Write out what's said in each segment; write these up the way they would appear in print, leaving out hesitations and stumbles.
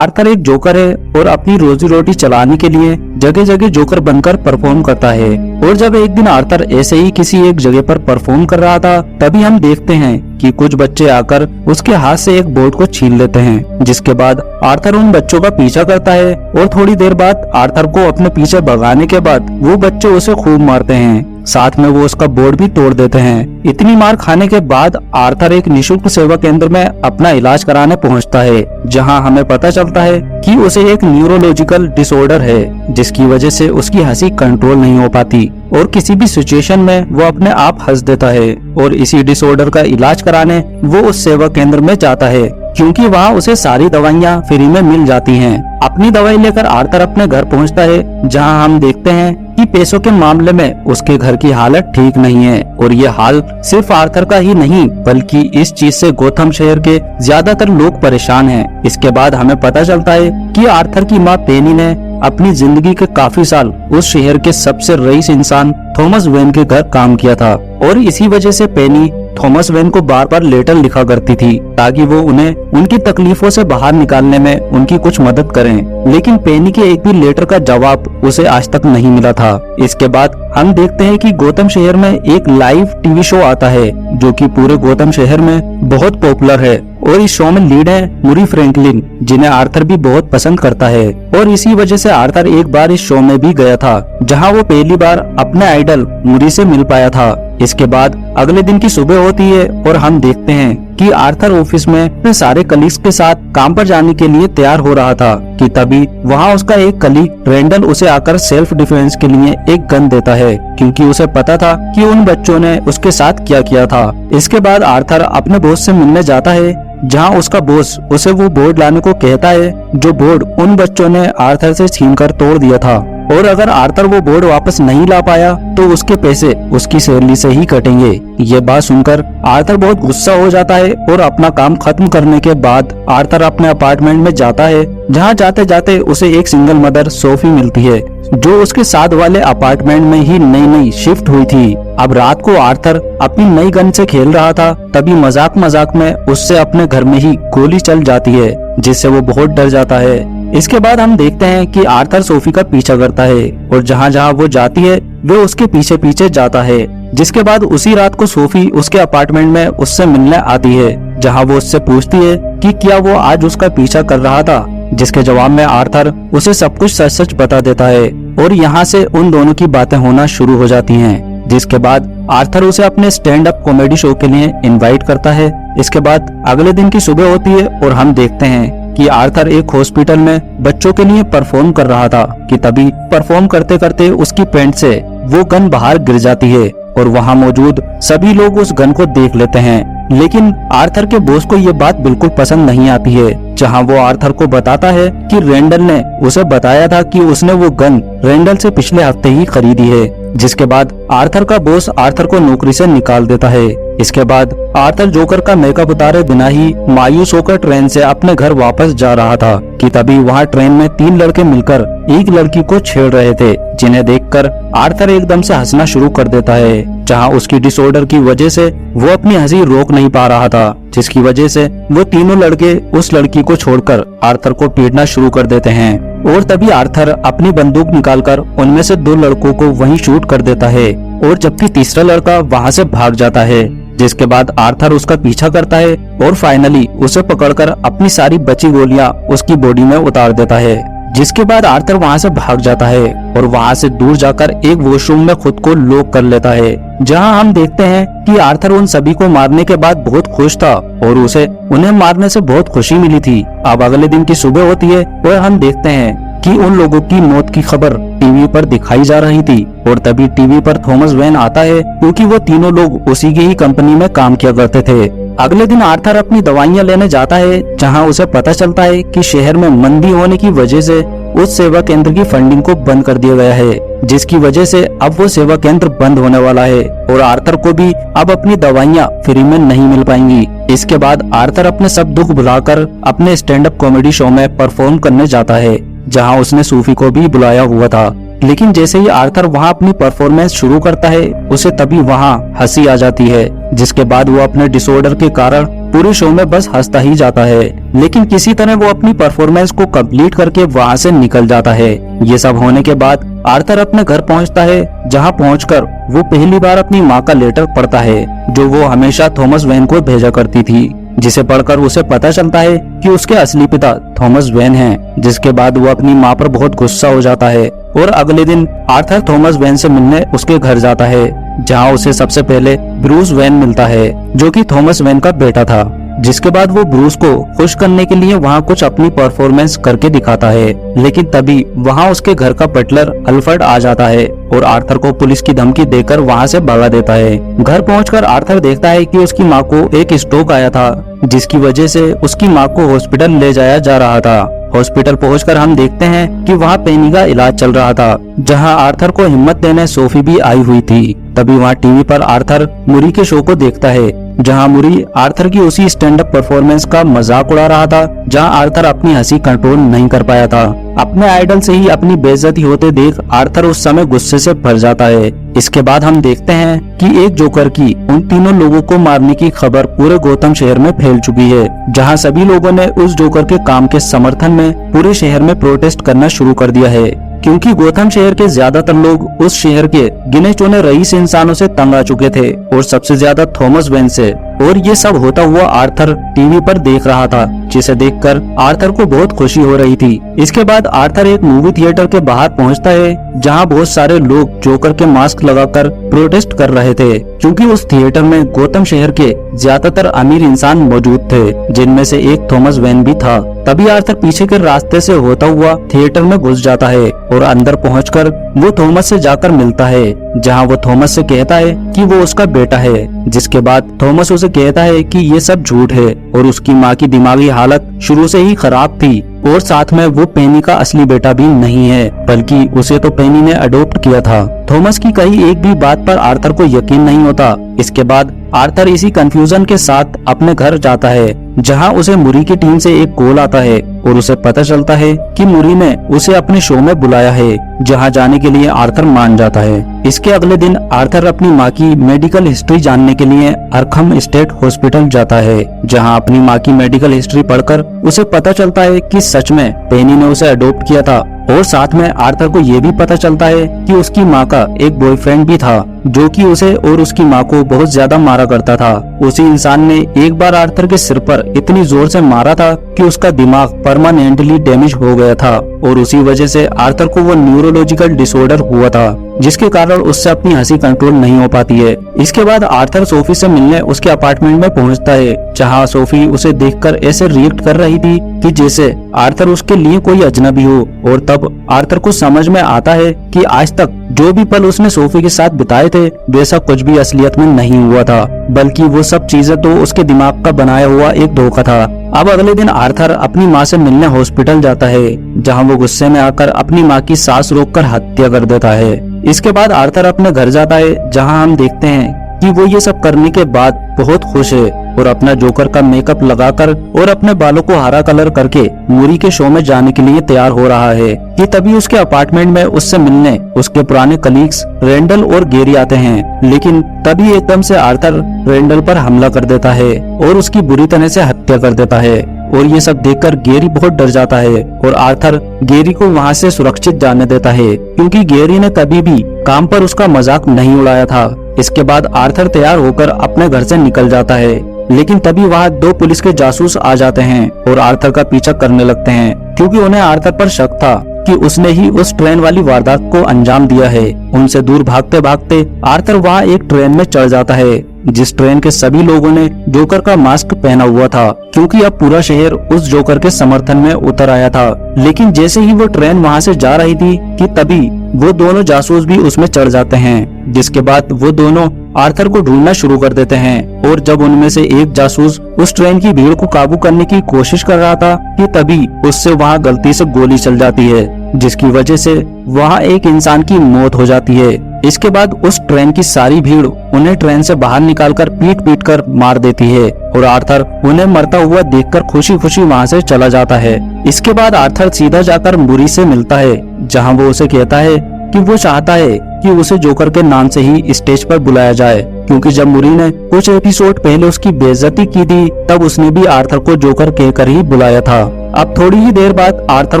Arthur एक joker है और अपनी रोजी रोटी चलाने के लिए जगह जगह जोकर बनकर परफॉर्म करता है। और जब एक दिन आर्थर ऐसे ही किसी एक जगह पर परफॉर्म कर रहा था, तभी हम देखते हैं कि कुछ बच्चे आकर उसके हाथ से एक बोर्ड को छीन लेते हैं। जिसके बाद आर्थर उन बच्चों का पीछा करता है और थोड़ी देर बाद आर्थर को अपने पीछे भगाने के बाद वो बच्चे उसे खूब मारते हैं, साथ में वो उसका बोर्ड भी तोड़ देते हैं। इतनी मार खाने के बाद आर्थर एक निशुल्क सेवा केंद्र में अपना इलाज कराने पहुंचता है, जहां हमें पता चलता है कि उसे एक न्यूरोलॉजिकल डिसऑर्डर है, जिसकी वजह से उसकी हंसी कंट्रोल नहीं हो पाती और किसी भी सिचुएशन में वो अपने आप हंस देता है। और इसी डिसऑर्डर का इलाज कराने वो उस सेवा केंद्र में जाता है, क्योंकि वहाँ उसे सारी दवाइयाँ फ्री में मिल जाती हैं। अपनी दवाई लेकर आर्थर अपने घर पहुँचता है, जहाँ हम देखते हैं कि पैसों के मामले में उसके घर की हालत ठीक नहीं है। और ये हाल सिर्फ आर्थर का ही नहीं, बल्कि इस चीज से गौतम शहर के ज्यादातर लोग परेशान हैं। इसके बाद हमें पता चलता है कि आर्थर की माँ पेनी ने अपनी जिंदगी के काफी साल उस शहर के सबसे रईस इंसान थॉमस वेन के घर काम किया था, और इसी वजह से पेनी थॉमस वेन को बार बार लेटर लिखा करती थी ताकि वो उन्हें उनकी तकलीफों से बाहर निकालने में उनकी कुछ मदद करें। लेकिन पेनी के एक भी लेटर का जवाब उसे आज तक नहीं मिला था। इसके बाद हम देखते हैं कि गौतम शहर में एक लाइव टीवी शो आता है, जो कि पूरे गौतम शहर में बहुत पॉपुलर है। और इस शो में लीड है मूरी फ्रैंकलिन, जिन्हें आर्थर भी बहुत पसंद करता है। और इसी वजह से आर्थर एक बार इस शो में भी गया था, जहां वो पहली बार अपने आइडल मूरी से मिल पाया था। इसके बाद अगले दिन की सुबह होती है और हम देखते हैं कि आर्थर ऑफिस में अपने सारे कलीग्स के साथ काम पर जाने के लिए तैयार हो रहा था कि तभी वहां उसका एक कलीग रेंडल उसे आकर सेल्फ डिफेंस के लिए एक गन देता है, क्योंकि उसे पता था कि उन बच्चों ने उसके साथ क्या किया था। इसके बाद आर्थर अपने बॉस से मिलने जाता है, जहां उसका बॉस उसे वो बोर्ड लाने को कहता है, जो बोर्ड उन बच्चों ने आर्थर से छीनकर तोड़ दिया था। और अगर आर्थर वो बोर्ड वापस नहीं ला पाया तो उसके पैसे उसकी सैलरी से ही कटेंगे। ये बात सुनकर आर्थर बहुत गुस्सा हो जाता है और अपना काम खत्म करने के बाद आर्थर अपने अपार्टमेंट में जाता है, जहाँ जाते जाते उसे एक सिंगल मदर सोफी मिलती है, जो उसके साथ वाले अपार्टमेंट में ही नई नई शिफ्ट हुई थी। अब रात को आर्थर अपनी नई गन से खेल रहा था, तभी मजाक मजाक में उससे अपने घर में ही गोली चल जाती है, जिससे वो बहुत डर जाता है। इसके बाद हम देखते हैं कि आर्थर सोफी का पीछा करता है और जहाँ जहाँ वो जाती है वो उसके पीछे पीछे जाता है। जिसके बाद उसी रात को सोफी उसके अपार्टमेंट में उससे मिलने आती है, जहाँ वो उससे पूछती है कि क्या वो आज उसका पीछा कर रहा था, जिसके जवाब में आर्थर उसे सब कुछ सच सच बता देता है। और यहाँ से उन दोनों की बातें होना शुरू हो जाती हैं। जिसके बाद आर्थर उसे अपने स्टैंड अप कॉमेडी शो के लिए इनवाइट करता है। इसके बाद अगले दिन की सुबह होती है और हम देखते हैं कि आर्थर एक हॉस्पिटल में बच्चों के लिए परफॉर्म कर रहा था कि तभी परफॉर्म करते करते उसकी पैंट से वो गन बाहर गिर जाती है और वहाँ मौजूद सभी लोग उस गन को देख लेते हैं। लेकिन आर्थर के बॉस को ये बात बिल्कुल पसंद नहीं आती है, जहाँ वो आर्थर को बताता है कि रेंडल ने उसे बताया था कि उसने वो गन रेंडल से पिछले हफ्ते ही खरीदी है। जिसके बाद आर्थर का बॉस आर्थर को नौकरी से निकाल देता है। इसके बाद आर्थर जोकर का मेकअप उतारे बिना ही मायूस होकर ट्रेन से अपने घर वापस जा रहा था कि तभी वहाँ ट्रेन में 3 लड़के मिलकर एक लड़की को छेड़ रहे थे, जिन्हें देखकर आर्थर एकदम से हंसना शुरू कर देता है, जहाँ उसकी डिसऑर्डर की वजह से वो अपनी हंसी रोक नहीं पा रहा था, जिसकी वजह से वो तीनों लड़के उस लड़की को छोड़कर आर्थर को पीटना शुरू कर देते हैं। और तभी आर्थर अपनी बंदूक निकालकर उनमें से 2 लड़कों को वहीं शूट कर देता है, और जबकि तीसरा लड़का वहां से भाग जाता है। जिसके बाद आर्थर उसका पीछा करता है और फाइनली उसे पकड़कर अपनी सारी बची गोलियां उसकी बॉडी में उतार देता है। जिसके बाद आर्थर वहां से भाग जाता है और वहां से दूर जाकर एक वॉशरूम में खुद को लॉक कर लेता है, जहां हम देखते हैं कि आर्थर उन सभी को मारने के बाद बहुत खुश था और उसे उन्हें मारने से बहुत खुशी मिली थी। अब अगले दिन की सुबह होती है और हम देखते हैं कि उन लोगों की मौत की खबर टीवी पर दिखाई जा रही थी। और तभी टीवी पर थॉमस वेन आता है, क्योंकि वो तीनों लोग उसी की ही कंपनी में काम किया करते थे। अगले दिन आर्थर अपनी दवाइयां लेने जाता है, जहां उसे पता चलता है कि शहर में मंदी होने की वजह से उस सेवा केंद्र की फंडिंग को बंद कर दिया गया है, जिसकी वजह से अब वो सेवा केंद्र बंद होने वाला है और आर्थर को भी अब अपनी दवाइयां फ्री में नहीं मिल पाएंगी। इसके बाद आर्थर अपने सब दुख भुलाकर अपने स्टैंड अप कॉमेडी शो में परफॉर्म करने जाता है, जहां उसने सूफी को भी बुलाया हुआ था। लेकिन जैसे ही आर्थर वहाँ अपनी परफॉर्मेंस शुरू करता है उसे तभी वहाँ हंसी आ जाती है, जिसके बाद वो अपने डिसऑर्डर के कारण पूरे शो में बस हंसता ही जाता है। लेकिन किसी तरह वो अपनी परफॉर्मेंस को कंप्लीट करके वहाँ से निकल जाता है। ये सब होने के बाद आर्थर अपने घर पहुँचता है, जहाँ पहुँचकर वो पहली बार अपनी माँ का लेटर पढ़ता है जो वो हमेशा थॉमस वेन को भेजा करती थी, जिसे पढ़कर उसे पता चलता है कि उसके असली पिता थॉमस वेन हैं। जिसके बाद वो अपनी माँ पर बहुत गुस्सा हो जाता है और अगले दिन आर्थर थॉमस वेन से मिलने उसके घर जाता है, जहाँ उसे सबसे पहले ब्रूस वेन मिलता है जो कि थॉमस वेन का बेटा था। जिसके बाद वो ब्रूस को खुश करने के लिए वहाँ कुछ अपनी परफॉर्मेंस करके दिखाता है, लेकिन तभी वहाँ उसके घर का बटलर अल्फ्रेड आ जाता है और आर्थर को पुलिस की धमकी देकर वहाँ से भगा देता है। घर पहुंचकर आर्थर देखता है कि उसकी माँ को एक स्ट्रोक आया था, जिसकी वजह से उसकी माँ को हॉस्पिटल ले जाया जा रहा था। हॉस्पिटल पहुंचकर हम देखते हैं कि वहाँ पेनी का इलाज चल रहा था, जहाँ आर्थर को हिम्मत देने सोफी भी आई हुई थी। तभी वहाँ टीवी पर आर्थर मुरी के शो को देखता है, जहाँ मुरी आर्थर की उसी स्टैंड अप परफॉर्मेंस का मजाक उड़ा रहा था, जहाँ आर्थर अपनी हंसी कंट्रोल नहीं कर पाया था। अपने आइडल से ही अपनी बेइज्जती होते देख आर्थर उस समय गुस्से से भर जाता है। इसके बाद हम देखते हैं कि एक जोकर की उन तीनों लोगों को मारने की खबर पूरे गौतम शहर में फैल चुकी है, जहां सभी लोगों ने उस जोकर के काम के समर्थन में पूरे शहर में प्रोटेस्ट करना शुरू कर दिया है, क्योंकि गौतम शहर के ज्यादातर लोग उस शहर के गिने चुने रईस इंसानों से तंग आ चुके थे और सबसे ज्यादा थॉमस वेन से। और ये सब होता हुआ आर्थर टीवी पर देख रहा था, जिसे देखकर आर्थर को बहुत खुशी हो रही थी। इसके बाद आर्थर एक मूवी थिएटर के बाहर पहुंचता है, जहां बहुत सारे लोग जोकर के मास्क लगाकर प्रोटेस्ट कर रहे थे, क्योंकि उस थिएटर में गौतम शहर के ज्यादातर अमीर इंसान मौजूद थे, जिनमें से एक थॉमस वेन भी था। तभी आर्थर पीछे के रास्ते से होता हुआ थिएटर में घुस जाता है और अंदर पहुंचकर वो थॉमस से जाकर मिलता है, जहां वो थॉमस से कहता है कि वो उसका बेटा है। जिसके बाद थॉमस उसे कहता है कि ये सब झूठ है और उसकी माँ की दिमागी हालत शुरू से ही खराब थी और साथ में वो पेनी का असली बेटा भी नहीं है, बल्कि उसे तो पेनी ने अडॉप्ट किया था। थॉमस की कही एक भी बात पर आर्थर को यकीन नहीं होता। इसके बाद आर्थर इसी कंफ्यूजन के साथ अपने घर जाता है, जहां उसे मुरी की टीम से एक कॉल आता है और उसे पता चलता है कि मुरी ने उसे अपने शो में बुलाया है, जहां जाने के लिए आर्थर मान जाता है। इसके अगले दिन आर्थर अपनी माँ की मेडिकल हिस्ट्री जानने के लिए अरखम स्टेट हॉस्पिटल जाता है, जहां अपनी माँ की मेडिकल हिस्ट्री पढ़कर उसे पता चलता है कि सच में पेनी ने उसे अडॉप्ट किया था। और साथ में आर्थर को ये भी पता चलता है कि उसकी माँ का एक बॉयफ्रेंड भी था, जो कि उसे और उसकी माँ को बहुत ज्यादा मारा करता था। उसी इंसान ने एक बार आर्थर के सिर पर इतनी जोर से मारा था कि उसका दिमाग परमानेंटली डैमेज हो गया था और उसी वजह से आर्थर को वो न्यूरोलॉजिकल डिसऑर्डर हुआ था, जिसके कारण उससे अपनी हंसी कंट्रोल नहीं हो पाती है। इसके बाद आर्थर सोफी से मिलने उसके अपार्टमेंट में पहुंचता है, जहां सोफी उसे देखकर ऐसे रिएक्ट कर रही थी कि जैसे आर्थर उसके लिए कोई अजनबी हो। और तब आर्थर को समझ में आता है कि आज तक जो भी पल उसने सोफी के साथ बिताए थे वैसा कुछ भी असलियत में नहीं हुआ था, बल्कि वो सब चीजें तो उसके दिमाग का बनाया हुआ एक धोखा था। अब अगले दिन आर्थर अपनी माँ से मिलने हॉस्पिटल जाता है, जहाँ वो गुस्से में आकर अपनी माँ की सांस रोककर हत्या कर देता है। इसके बाद आर्थर अपने घर जाता है, जहाँ हम देखते हैं कि वो ये सब करने के बाद बहुत खुश है और अपना जोकर का मेकअप लगाकर और अपने बालों को हरा कलर करके मुरी के शो में जाने के लिए तैयार हो रहा है कि तभी उसके अपार्टमेंट में उससे मिलने उसके पुराने कलीग्स रेंडल और गेरी आते हैं। लेकिन तभी एकदम से आर्थर रेंडल पर हमला कर देता है और उसकी बुरी तरह से हत्या कर देता है। और ये सब देखकर गेरी बहुत डर जाता है और आर्थर गेरी को वहाँ से सुरक्षित जाने देता है, क्योंकि गेरी ने कभी भी काम पर उसका मजाक नहीं उड़ाया था। इसके बाद आर्थर तैयार होकर अपने घर से निकल जाता है, लेकिन तभी वहाँ 2 पुलिस के जासूस आ जाते हैं और आर्थर का पीछा करने लगते हैं, क्योंकि उन्हें आर्थर पर शक था कि उसने ही उस ट्रेन वाली वारदात को अंजाम दिया है। उनसे दूर भागते भागते आर्थर वहाँ एक ट्रेन में चढ़ जाता है, जिस ट्रेन के सभी लोगों ने जोकर का मास्क पहना हुआ था, क्योंकि अब पूरा शहर उस जोकर के समर्थन में उतर आया था। लेकिन जैसे ही वो ट्रेन वहाँ से जा रही थी कि तभी वो दोनों जासूस भी उसमें चढ़ जाते हैं, जिसके बाद वो दोनों आर्थर को ढूंढना शुरू कर देते हैं। और जब उनमें से एक जासूस उस ट्रेन की भीड़ को काबू करने की कोशिश कर रहा था कि तभी उससे वहाँ गलती से गोली चल जाती है, जिसकी वजह से वहाँ एक इंसान की मौत हो जाती है। इसके बाद उस ट्रेन की सारी भीड़ उन्हें ट्रेन से बाहर निकालकर पीट पीट कर मार देती है और आर्थर उन्हें मरता हुआ देखकर खुशी खुशी वहाँ से चला जाता है। इसके बाद आर्थर सीधा जाकर मुरी से मिलता है, जहाँ वो उसे कहता है कि वो चाहता है कि उसे जोकर के नाम से ही स्टेज पर बुलाया जाए, क्योंकि जब मुरी ने कुछ एपिसोड पहले उसकी बेइज्जती की थी तब उसने भी आर्थर को जोकर कहकर ही बुलाया था। अब थोड़ी ही देर बाद आर्थर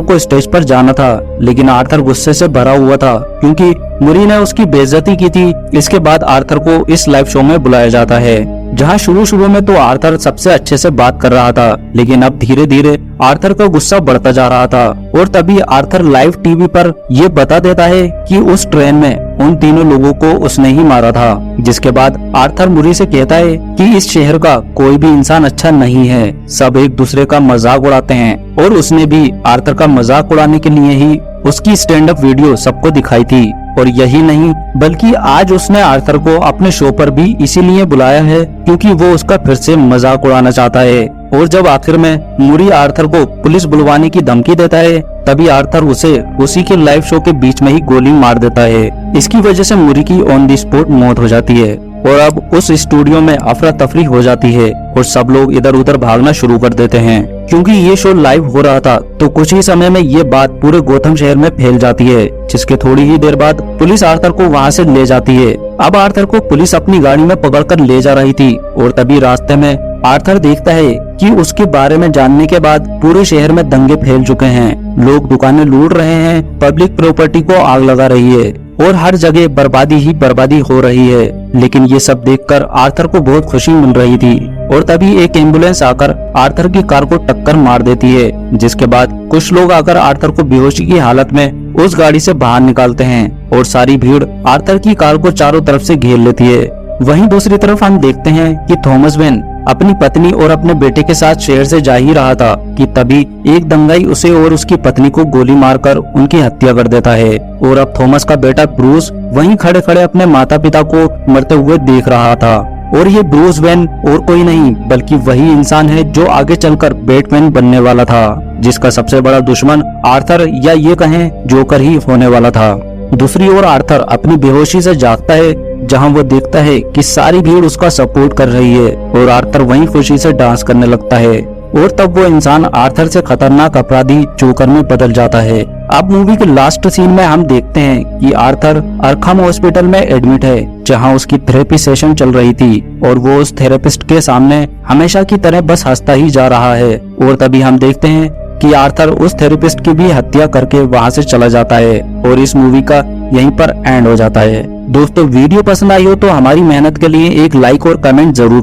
को स्टेज पर जाना था, लेकिन आर्थर गुस्से से भरा हुआ था क्योंकि मुरी ने उसकी बेइज्जती की थी। इसके बाद आर्थर को इस लाइव शो में बुलाया जाता है, जहां शुरू में तो आर्थर सबसे अच्छे से बात कर रहा था, लेकिन अब धीरे धीरे आर्थर का गुस्सा बढ़ता जा रहा था। और तभी आर्थर लाइव टीवी पर ये बता देता है कि उस ट्रेन में उन तीनों लोगों को उसने ही मारा था। जिसके बाद आर्थर मुरी से कहता है कि इस शहर का कोई भी इंसान अच्छा नहीं है, सब एक दूसरे का मजाक उड़ाते हैं। और उसने भी आर्थर का मजाक उड़ाने के लिए ही उसकी स्टैंड अप वीडियो सबको दिखाई थी। और यही नहीं बल्कि आज उसने आर्थर को अपने शो पर भी इसीलिए बुलाया है क्योंकि वो उसका फिर से मजाक उड़ाना चाहता है। और जब आखिर में मुरी आर्थर को पुलिस बुलवाने की धमकी देता है, तभी आर्थर उसे उसी के लाइव शो के बीच में ही गोली मार देता है। इसकी वजह से मुरी की ऑन द स्पॉट मौत हो जाती है और अब उस स्टूडियो में अफरा तफरी हो जाती है और सब लोग इधर उधर भागना शुरू कर देते हैं। क्योंकि ये शो लाइव हो रहा था तो कुछ ही समय में ये बात पूरे गोथम शहर में फैल जाती है, जिसके थोड़ी ही देर बाद पुलिस आर्थर को वहाँ से ले जाती है। अब आर्थर को पुलिस अपनी गाड़ी में पकड़कर ले जा रही थी और तभी रास्ते में आर्थर देखता है कि उसके बारे में जानने के बाद पूरे शहर में दंगे फैल चुके हैं, लोग दुकानें लूट रहे हैं, पब्लिक प्रॉपर्टी को आग लगा रही है और हर जगह बर्बादी ही बर्बादी हो रही है। लेकिन ये सब देखकर आर्थर को बहुत खुशी मिल रही थी और तभी एक एम्बुलेंस आकर आर्थर की कार को टक्कर मार देती है, जिसके बाद कुछ लोग आकर आर्थर को बेहोशी की हालत में उस गाड़ी से बाहर निकालते हैं और सारी भीड़ आर्थर की कार को चारों तरफ से घेर लेती है। वहीं दूसरी तरफ हम देखते हैं कि थॉमस वेन अपनी पत्नी और अपने बेटे के साथ शहर से जा ही रहा था कि तभी एक दंगाई उसे और उसकी पत्नी को गोली मारकर उनकी हत्या कर देता है। और अब थॉमस का बेटा ब्रूस वहीं खड़े खड़े अपने माता पिता को मरते हुए देख रहा था। और ये ब्रूस वेन और कोई नहीं बल्कि वही इंसान है जो आगे चलकर बैटमैन बनने वाला था, जिसका सबसे बड़ा दुश्मन आर्थर या ये कहें जोकर ही होने वाला था। दूसरी ओर आर्थर अपनी बेहोशी से जागता है, जहां वो देखता है कि सारी भीड़ उसका सपोर्ट कर रही है और आर्थर वहीं खुशी से डांस करने लगता है। और तब वो इंसान आर्थर से खतरनाक अपराधी जोकर में बदल जाता है। अब मूवी के लास्ट सीन में हम देखते हैं कि आर्थर अरखम हॉस्पिटल में एडमिट है, जहां उसकी थेरेपी सेशन चल रही थी और वो उस थेरेपिस्ट के सामने हमेशा की तरह बस हंसता ही जा रहा है। और तभी हम देखते हैं कि आर्थर उस थेरेपिस्ट की भी हत्या करके वहां से चला जाता है और इस मूवी का यहीं पर एंड हो जाता है। दोस्तों वीडियो पसंद आई हो तो हमारी मेहनत के लिए एक लाइक और कमेंट जरूर